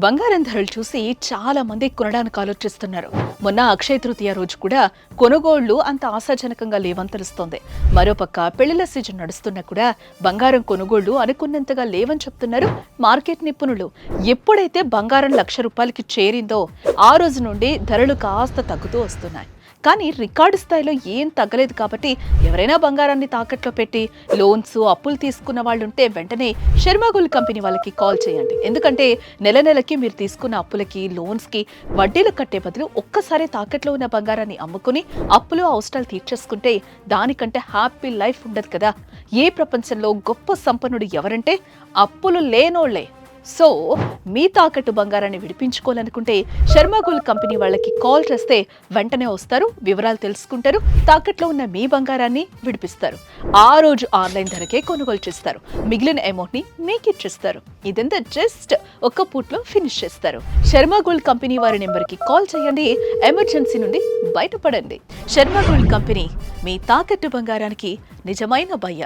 బంగారం ధరలు చూసి చాలా మంది కొనడానికి ఆలోచిస్తున్నారు. మొన్న అక్షయ తృతీయ రోజు కూడా కొనుగోళ్లు అంత ఆశాజనకంగా లేవని తెలుస్తోంది. మరోపక్క పెళ్లిళ్ల సీజన్ నడుస్తున్నా కూడా బంగారం కొనుగోళ్లు అనుకున్నంతగా లేవని చెప్తున్నారు మార్కెట్ నిపుణులు. ఎప్పుడైతే బంగారం ₹1,00,000కి చేరిందో ఆ రోజు నుండి ధరలు కాస్త తగ్గుతూ వస్తున్నాయి. కానీ రికార్డు స్థాయిలో ఏం తగ్గలేదు. కాబట్టి ఎవరైనా బంగారాన్ని తాకట్లో పెట్టి లోన్స్ అప్పులు తీసుకున్న వాళ్ళుంటే వెంటనే శర్మ గోల్డ్ కంపెనీ వాళ్ళకి కాల్ చేయండి. ఎందుకంటే నెల నెలకి మీరు తీసుకున్న అప్పులకి లోన్స్కి వడ్డీలు కట్టే బదులు ఒక్కసారి తాకట్లో ఉన్న బంగారాన్ని అమ్ముకుని అప్పులు అవసరాలు తీర్చేసుకుంటే దానికంటే హ్యాపీ లైఫ్ ఉండదు కదా. ఏ ప్రపంచంలో గొప్ప సంపన్నుడు ఎవరంటే అప్పులు లేనోళ్లే. సో మీ తాకట్టు బంగారాన్ని విడిపించుకోవాలనుకుంటే శర్మ గోల్డ్ కంపెనీ వాళ్ళకి కాల్ చేస్తే వెంటనే వస్తారు, వివరాలు తెలుసుకుంటారు, తాకట్లో ఉన్న మీ బంగారాన్ని విడిపిస్తారు. ఆ రోజు ఆన్లైన్ ధరకే కొనుగోలు చేస్తారు, మిగిలిన అమౌంట్ ని మీకు ఇచ్చేస్తారు. ఇదంతా జస్ట్ ఒక్క పూట్లో ఫినిష్ చేస్తారు. శర్మ గోల్డ్ కంపెనీ వారి నెంబర్కి కాల్ చేయండి, ఎమర్జెన్సీ నుండి బయటపడండి. శర్మ గోల్డ్ కంపెనీ మీ తాకట్టు బంగారానికి నిజమైన బయ్యర్.